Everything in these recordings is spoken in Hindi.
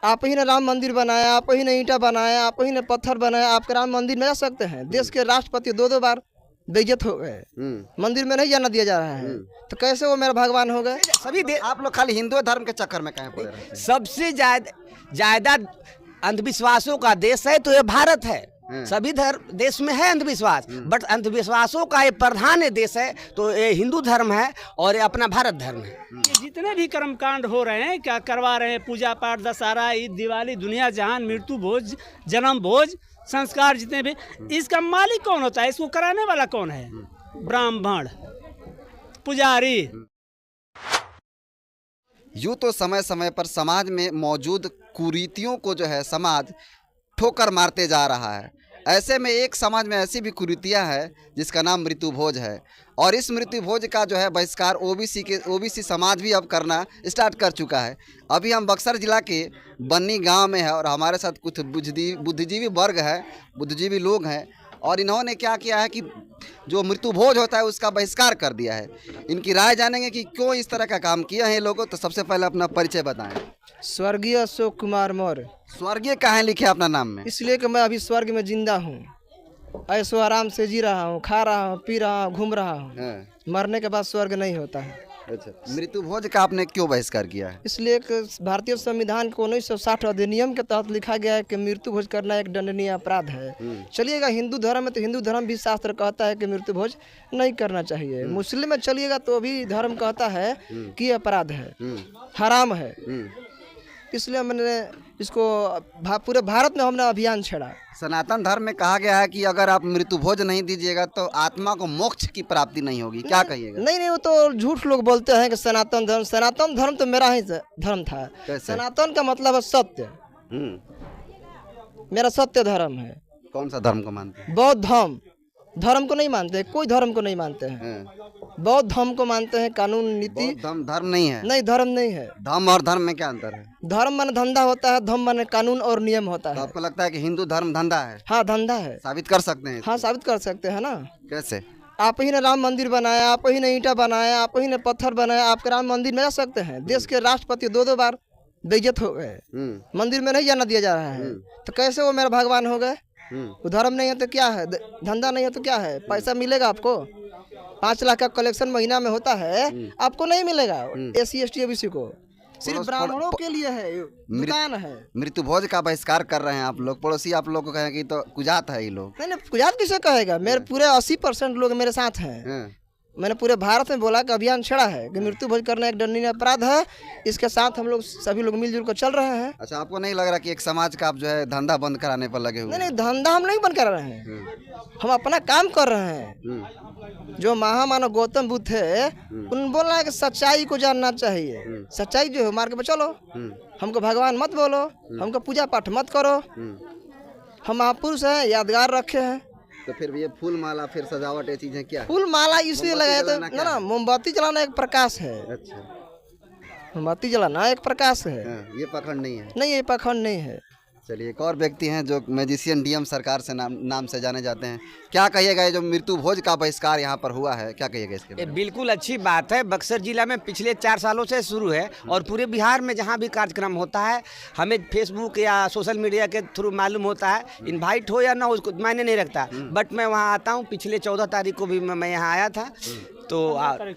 आप ही ने राम मंदिर बनाया, आप ही ने ईंटा बनाया, आप ही ने पत्थर बनाया, आपके राम मंदिर में जा सकते हैं? देश के राष्ट्रपति दो बार बेइज्जत हो गए, मंदिर में नहीं जाना दिया जा रहा है, तो कैसे वो मेरा भगवान हो गए? सभी आप लोग खाली हिंदू धर्म के चक्कर में कहीं पड़े रहते हैं? सबसे ज्यादा अंधविश्वासों का देश है तो ये भारत है। सभी धर्म देश में है अंधविश्वास, बट अंधविश्वासों का ये प्रधान देश है तो ये हिंदू धर्म है और ये अपना भारत धर्म है। ये जितने भी कर्मकांड हो रहे हैं, क्या करवा रहे हैं, पूजा पाठ, दशहरा, ईद, दिवाली, दुनिया जहान, मृत्यु भोज, जन्म भोज, संस्कार, जितने भी, इसका मालिक कौन होता है? इसको कराने वाला कौन है? ब्राह्मण, पुजारी। यूँ तो समय समय पर समाज में मौजूद कुरीतियों को जो है समाज ठोकर मारते जा रहा है। ऐसे में एक समाज में ऐसी भी कुरीतियाँ है जिसका नाम मृत्यु भोज है, और इस मृत्यु भोज का जो है बहिष्कार ओबीसी समाज भी अब करना स्टार्ट कर चुका है। अभी हम बक्सर जिला के बन्नी गांव में है और हमारे साथ कुछ बुद्धिजीवी वर्ग है, बुद्धिजीवी लोग हैं, और इन्होंने क्या किया है कि जो मृत्यु भोज होता है उसका बहिष्कार कर दिया है। इनकी राय जानेंगे कि क्यों इस तरह का काम किया है लोगों। तो सबसे पहले अपना परिचय बताएं। स्वर्गीय अशोक कुमार मौर्य। स्वर्गीय कहाँ लिखे अपना नाम में? इसलिए कि मैं अभी स्वर्ग में जिंदा हूँ, ऐसो आराम से जी रहा हूँ, खा रहा हूँ, पी रहा हूँ, घूम रहा हूँ। मरने के बाद स्वर्ग नहीं होता है। अच्छा, मृत्यु भोज का आपने क्यों बहिष्कार किया है? इसलिए कि भारतीय संविधान के 1960 अधिनियम के तहत लिखा गया है कि मृत्यु भोज करना एक दंडनीय अपराध है। चलिएगा हिंदू धर्म में, तो हिंदू धर्म भी शास्त्र कहता है कि मृत्यु भोज नहीं करना चाहिए। मुस्लिम में चलिएगा तो भी धर्म कहता है कि अपराध है, हराम है। इसलिए मैंने इसको पूरे भारत में हमने अभियान छेड़ा। सनातन धर्म में कहा गया है कि अगर आप मृत्यु भोज नहीं दीजिएगा तो आत्मा को मोक्ष की प्राप्ति नहीं होगी, क्या कहिएगा? नहीं, वो तो झूठ लोग बोलते हैं कि सनातन धर्म तो मेरा ही धर्म था। सनातन का मतलब है सत्य। मेरा सत्य धर्म है। कौन सा धर्म को मानते हैं? बौद्ध धर्म को नहीं मानते, कोई धर्म को नहीं मानते हैं। बौद्ध धर्म को मानते हैं, कानून नीति। धर्म नहीं है? नहीं, धर्म नहीं है। धर्म और धर्म में क्या अंतर है? धर्म माने धंधा होता है, धर्म माने कानून और नियम होता है। तो आपको लगता है कि हिंदू धर्म धंधा है? हाँ, धंधा है। साबित कर सकते हैं? हाँ, साबित कर सकते हैं ना। कैसे? आप ही ने राम मंदिर बनाया, आप ही ने ईंटा बनाया, आप ही ने पत्थर बनाया, आपके राम मंदिर में जा सकते हैं? देश के राष्ट्रपति दो बार बेइज्जत हो गए, मंदिर में नहीं जाना दिया जा रहा है, तो कैसे वो मेरा भगवान हो गए? धर्म नहीं है तो क्या है? धंधा नहीं है तो क्या है? पैसा मिलेगा आपको? 5 लाख का कलेक्शन महीना में होता है, आपको नहीं मिलेगा। SC ST OBC को सिर्फ ब्राह्मणों के लिए है, दुकान है। मृत्यु भोज का बहिष्कार कर रहे हैं आप लोग, पड़ोसी आप लोग को कहें कि तो कुजात है ये लोग। नहीं, कुजात किसे कहेगा? मेरे पूरे 80% लोग मेरे साथ हैं। मैंने पूरे भारत में बोला कि अभियान छेड़ा है कि मृत्यु भोज करना एक दंडनीय अपराध है। इसके साथ हम लोग सभी लोग मिलजुल कर चल रहे हैं। अच्छा, आपको नहीं लग रहा कि एक समाज का आप जो है धंधा बंद कराने पर लगे हुए? नहीं, धंधा हम नहीं बंद कर रहे हैं, हम अपना काम कर रहे हैं। जो महामानव गौतम बुद्ध थे, उन्होंने बोला है कि सच्चाई को जानना चाहिए। सच्चाई जो है मार्ग पे चलो, हमको भगवान मत बोलो, हमको पूजा पाठ मत करो। हम महापुरुष हैं, यादगार रखे हैं। तो फिर ये फूल माला, फिर सजावट, ये चीजें क्या? फूल माला इसलिए लगाया तो ना, मोमबत्ती जलाना एक प्रकाश है। अच्छा, मोमबत्ती जलाना एक प्रकाश है। ये पखंड नहीं है? नहीं, ये पखंड नहीं है। चलिए, एक और व्यक्ति हैं जो मैजिशियन DM सरकार से नाम से जाने जाते हैं। क्या कहिएगा ये जो मृत्यु भोज का बहिष्कार यहाँ पर हुआ है, क्या कहिएगा इसके बारे में? बिल्कुल अच्छी बात है। बक्सर जिला में पिछले 4 सालों से शुरू है और पूरे बिहार में जहाँ भी कार्यक्रम होता है हमें फेसबुक या सोशल मीडिया के थ्रू मालूम होता है। इनवाइट हो या ना, उसको मायने नहीं रखता, बट मैं वहाँ आता हूँ। पिछले 14 तारीख को भी मैं यहाँ आया था, तो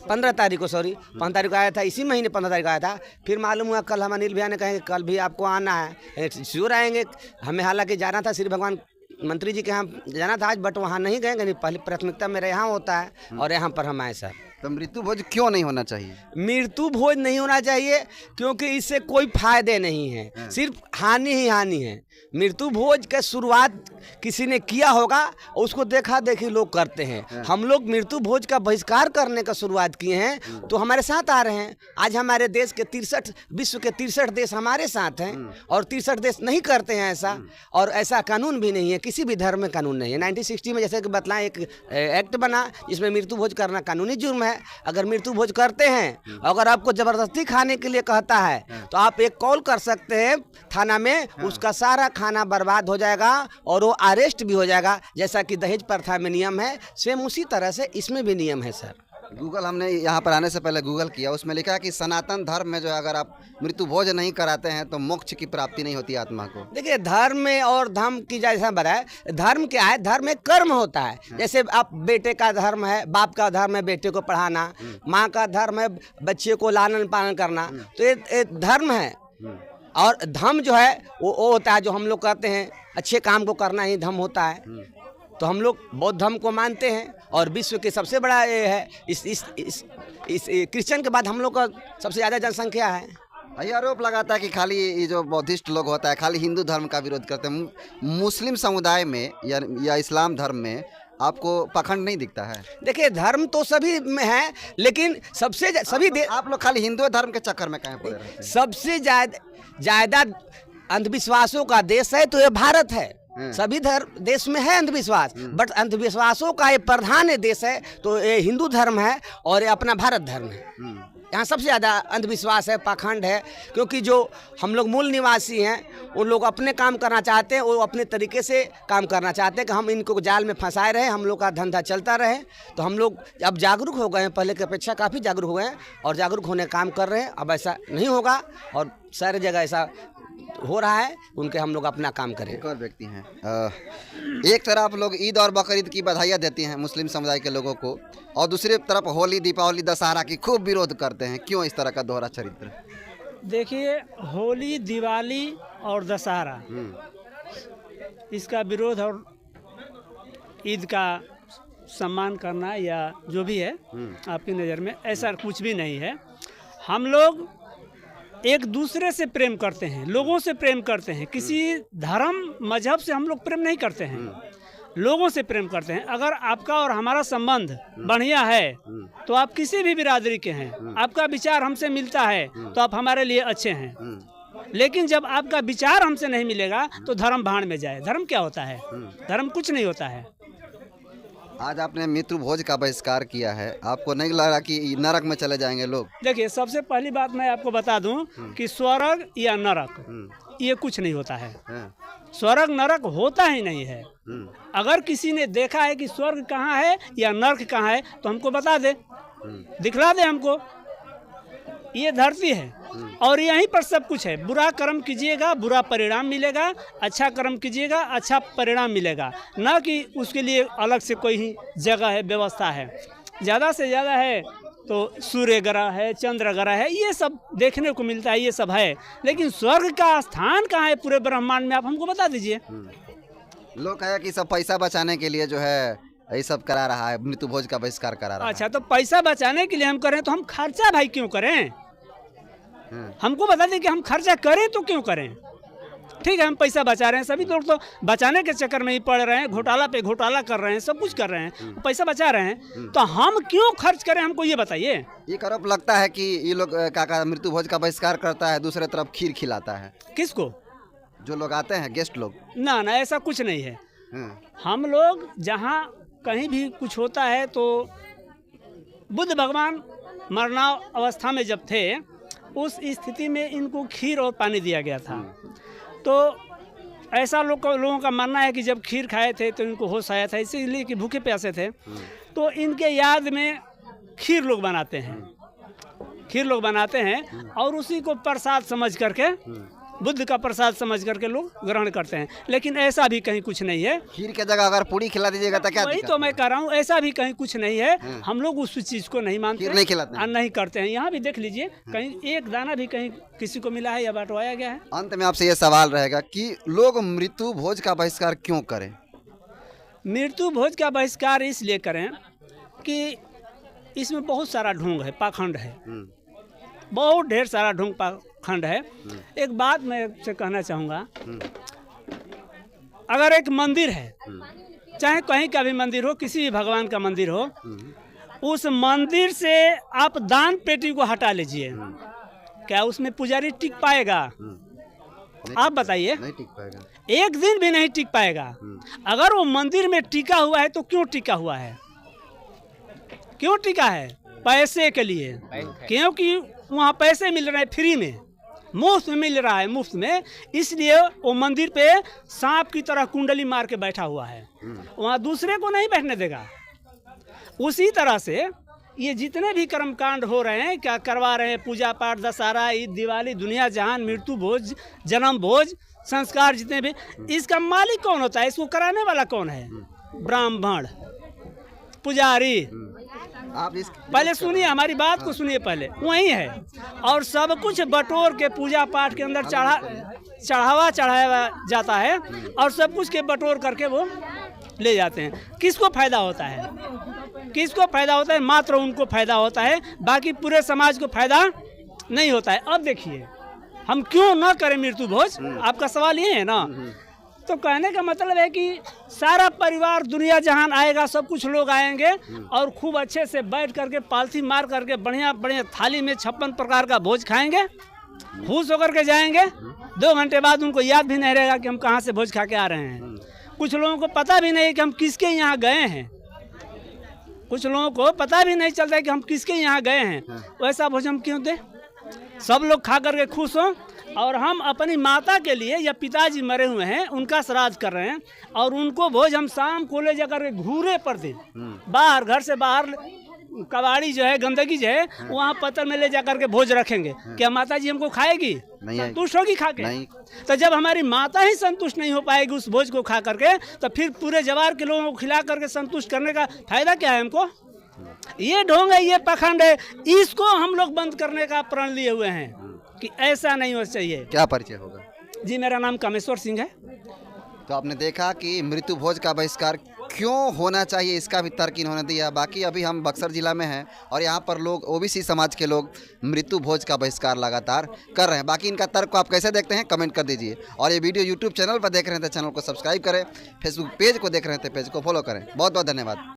15 तारीख को 15 तारीख को आया था, इसी महीने 15 तारीख को आया था। फिर मालूम हुआ कल हम अनिल भैया ने कहे कल भी आपको आना है। श्योर आएंगे। हमें हालांकि जाना था श्री भगवान मंत्री जी के यहाँ जाना था आज, बट वहाँ नहीं गए। पहले प्राथमिकता मेरा यहाँ होता है और यहाँ पर हम आए सर। तो मृत्यु भोज क्यों नहीं होना चाहिए? मृत्यु भोज नहीं होना चाहिए क्योंकि इससे कोई फायदे नहीं है, सिर्फ हानि ही हानि है। मृत्यु भोज का शुरुआत किसी ने किया होगा, उसको देखा देखी लोग करते हैं। हम लोग मृत्यु भोज का बहिष्कार करने का शुरुआत किए हैं तो हमारे साथ आ रहे हैं। आज हमारे देश के 63 विश्व के 63 देश हमारे साथ हैं और 63 देश नहीं करते हैं ऐसा, और ऐसा कानून भी नहीं है, किसी भी धर्म में कानून नहीं है। 1960 में जैसे कि बतलाएं एक एक्ट बना जिसमें मृत्यु भोज करना कानूनी जुर्म है। अगर मृत्यु भोज करते हैं, अगर आपको जबरदस्ती खाने के लिए कहता है तो आप एक कॉल कर सकते हैं थाना में, उसका सारा खाना बर्बाद हो जाएगा और वो अरेस्ट भी हो जाएगा। जैसा कि दहेज प्रथा में नियम है, सेम उसी तरह से इसमें भी नियम है सर। गूगल हमने यहाँ पर आने से पहले गूगल किया, उसमें लिखा है कि सनातन धर्म में जो है अगर आप मृत्यु भोज नहीं कराते हैं तो मोक्ष की प्राप्ति नहीं होती आत्मा को। देखिए धर्म में और धर्म की जैसा बताया, धर्म क्या है, धर्म एक कर्म होता है। जैसे आप बेटे का धर्म है, बाप का धर्म है बेटे को पढ़ाना, माँ का धर्म है बच्चे को लालन पालन करना, तो ये धर्म है। और धर्म जो है वो होता है जो हम लोग कहते हैं अच्छे काम को करना ही धर्म होता है। तो हम लोग बौद्ध धर्म को मानते हैं और विश्व के सबसे बड़ा ये है, इस क्रिश्चियन के बाद हम लोग का सबसे ज़्यादा जनसंख्या है। ये आरोप लगाता है कि खाली ये जो बौद्धिस्ट लोग होता है खाली हिंदू धर्म का विरोध करते हैं। मुस्लिम समुदाय में या इस्लाम धर्म में आपको पाखंड नहीं दिखता है? देखिए धर्म तो सभी में है, लेकिन सभी आप लोग खाली हिंदू धर्म के चक्कर में कहीं पड़े रहते हैं? सबसे ज़्यादा अंधविश्वासों का देश है तो ये भारत है। सभी देश में है अंधविश्वास, बट अंधविश्वासों का ये प्रधान देश है तो ये हिंदू धर्म है और ये अपना भारत धर्म है। यहाँ सबसे ज़्यादा अंधविश्वास है, पाखंड है, क्योंकि जो हम लोग मूल निवासी हैं वो लोग अपने काम करना चाहते हैं, वो अपने तरीके से काम करना चाहते हैं कि हम इनको जाल में फंसाए रहे, हम लोग का धंधा चलता रहे। तो हम लोग अब जागरूक हो गए हैं, पहले की अपेक्षा काफ़ी जागरूक हो गए हैं और जागरूक होने का काम कर रहे हैं। अब ऐसा नहीं होगा और सारी जगह ऐसा हो रहा है, उनके हम लोग अपना काम करें। एक और व्यक्ति हैं, एक तरफ आप लोग ईद और बकरीद की बधाइयाँ देती हैं मुस्लिम समुदाय के लोगों को, और दूसरी तरफ होली, दीपावली, दशहरा की खूब विरोध करते हैं। क्यों इस तरह का दोहरा चरित्र? देखिए होली, दिवाली और दशहरा इसका विरोध और ईद का सम्मान करना या जो भी है आपकी नज़र में, ऐसा कुछ भी नहीं है। हम लोग एक दूसरे से प्रेम करते हैं, लोगों से प्रेम करते हैं, किसी धर्म मजहब से हम लोग प्रेम नहीं करते हैं, लोगों से प्रेम करते हैं। अगर आपका और हमारा संबंध बढ़िया है तो आप किसी भी बिरादरी के हैं, आपका विचार हमसे मिलता है तो आप हमारे लिए अच्छे हैं। लेकिन जब आपका विचार हमसे नहीं मिलेगा तो धर्म भाड़ में जाए। धर्म क्या होता है? धर्म कुछ नहीं होता है। आज आपने मृत्यु भोज का बहिष्कार किया है, आपको नहीं लग रहा कि नरक में चले जाएंगे लोग? देखिए सबसे पहली बात मैं आपको बता दूं कि स्वर्ग या नरक ये कुछ नहीं होता है। स्वर्ग नरक होता ही नहीं है। अगर किसी ने देखा है कि स्वर्ग कहाँ है या नरक कहाँ है तो हमको बता दे, दिखला दे हमको। ये धरती है और यहीं पर सब कुछ है। बुरा कर्म कीजिएगा बुरा परिणाम मिलेगा, अच्छा कर्म कीजिएगा अच्छा परिणाम मिलेगा, ना कि उसके लिए अलग से कोई ही जगह है, व्यवस्था है। ज़्यादा से ज़्यादा है तो सूर्य ग्रह है, चंद्र ग्रह है, ये सब देखने को मिलता है, ये सब है। लेकिन स्वर्ग का स्थान कहाँ है पूरे ब्रह्मांड में, आप हमको बता दीजिए। लोग कहे कि सब पैसा बचाने के लिए जो है ये सब करा रहा है, मृत्यु भोज का बहिष्कार करा रहा है। अच्छा, तो पैसा बचाने के लिए हम करें तो हम खर्चा भाई क्यों करें? हमको बता दें कि हम खर्चा करें तो क्यों करें। ठीक है, हम पैसा बचा रहे हैं, सभी लोग तो बचाने के चक्कर में ही पड़ रहे हैं, घोटाला पे घोटाला कर रहे हैं, सब कुछ कर रहे हैं, पैसा बचा रहे हैं, तो हम क्यों खर्च करें, हमको ये बताइए। ये आरोप लगता है कि ये लोग काका मृत्यु भोज का बहिष्कार करता है, दूसरे तरफ खीर खिलाता है। किसको? जो लोग आते हैं गेस्ट लोग। ना ना, ऐसा कुछ नहीं है। हम लोग जहाँ कहीं भी कुछ होता है तो बुद्ध भगवान मरना अवस्था में जब थे उस स्थिति में इनको खीर और पानी दिया गया था। तो ऐसा लोगों का मानना है कि जब खीर खाए थे तो इनको होश आया था, इसीलिए कि भूखे प्यासे थे, तो इनके याद में खीर लोग बनाते हैं, खीर लोग बनाते हैं और उसी को प्रसाद समझ करके, बुद्ध का प्रसाद समझ करके लोग ग्रहण करते हैं। लेकिन ऐसा भी कहीं कुछ नहीं है। खीर के जगह अगर पूरी खिला दीजिएगा तो क्या? वही तो मैं कह रहा हूँ, ऐसा भी कहीं कुछ नहीं है। हम लोग उस चीज़ को नहीं मानते, नहीं खिलाते हैं, नहीं करते हैं। यहाँ भी देख लीजिए, कहीं एक दाना भी कहीं किसी को मिला है या बंटवाया गया है। अंत में आपसे ये सवाल रहेगा कि लोग मृत्यु भोज का बहिष्कार क्यों करें? मृत्यु भोज का बहिष्कार इसलिए करें कि इसमें बहुत सारा ढोंग है, पाखंड है, बहुत ढेर सारा ढोंग पाखंड है। एक बात मैं आपसे कहना चाहूँगा, अगर एक मंदिर है, चाहे कहीं का भी मंदिर हो, किसी भी भगवान का मंदिर हो, उस मंदिर से आप दान पेटी को हटा लीजिए, क्या उसमें पुजारी टिक पाएगा? आप बताइए। नहीं टिक पाएगा, एक दिन भी नहीं टिक पाएगा। अगर वो मंदिर में टिका हुआ है तो क्यों टिका हुआ है? क्यों टिका है? पैसे के लिए, क्योंकि वहाँ पैसे मिल रहे हैं, फ्री में, मुफ्त में मिल रहा है, मुफ्त में, इसलिए वो मंदिर पे सांप की तरह कुंडली मार के बैठा हुआ है, वहाँ दूसरे को नहीं बैठने देगा। उसी तरह से ये जितने भी कर्मकांड हो रहे हैं, क्या करवा रहे हैं, पूजा पाठ, दशहरा, ईद, दिवाली, दुनिया जहान, मृत्यु भोज, जन्म भोज, संस्कार, जितने भी, इसका मालिक कौन होता है? इसको कराने वाला कौन है? ब्राह्मण, पुजारी। आप इस पहले सुनिए, हमारी बात को सुनिए पहले। वही है, और सब कुछ बटोर के पूजा पाठ के अंदर चढ़ावा जाता है, और सब कुछ के बटोर करके वो ले जाते हैं। किसको फायदा होता है? किसको फायदा होता है? मात्र उनको फायदा होता है, बाकी पूरे समाज को फायदा नहीं होता है। अब देखिए, हम क्यों न करें मृत्यु भोज? आपका सवाल ये है ना? तो कहने का मतलब है कि सारा परिवार दुनिया जहान आएगा, सब कुछ लोग आएंगे और खूब अच्छे से बैठ करके पालथी मार करके बढ़िया बढ़िया थाली में 56 प्रकार का भोज खाएंगे, खुश होकर के जाएंगे। 2 घंटे बाद उनको याद भी नहीं रहेगा कि हम कहाँ से भोज खा के आ रहे हैं। कुछ लोगों को पता भी नहीं कि हम किसके यहाँ गए हैं, कुछ लोगों को पता भी नहीं चलता है कि हम किसके यहाँ गए हैं। वैसा भोज हम क्यों दें? सब लोग खा करके खुश हों, और हम अपनी माता के लिए, या पिताजी मरे हुए हैं उनका श्राद्ध कर रहे हैं, और उनको भोज हम शाम को ले जाकर के घूरे पर दिन बाहर, घर से बाहर कबाड़ी जो है, गंदगी जो है, वहाँ पत्थर में ले जाकर के भोज रखेंगे। क्या माता जी हमको खाएगी? संतुष्ट होगी खा के? तो जब हमारी माता ही संतुष्ट नहीं हो पाएगी उस भोज को खा करके, तो फिर पूरे जवार के लोगों को खिला करके संतुष्ट करने का फायदा क्या है हमको? ये ढोंग है, ये पखंड है, इसको हम लोग बंद करने का प्रण लिए हुए हैं कि ऐसा नहीं हो चाहिए। क्या परिचय होगा? जी, मेरा नाम कामेश्वर सिंह है। तो आपने देखा कि मृत्यु भोज का बहिष्कार क्यों होना चाहिए, इसका भी तर्क इन्होंने दिया। बाकी अभी हम बक्सर जिला में हैं और यहाँ पर लोग, ओबीसी समाज के लोग, मृत्यु भोज का बहिष्कार लगातार कर रहे हैं। बाकी इनका तर्क को आप कैसे देखते हैं, कमेंट कर दीजिए। और ये वीडियो यूट्यूब चैनल पर देख रहे हैं तो चैनल को सब्सक्राइब करें, फेसबुक पेज को देख रहे हैं तो पेज को फॉलो करें। बहुत बहुत धन्यवाद।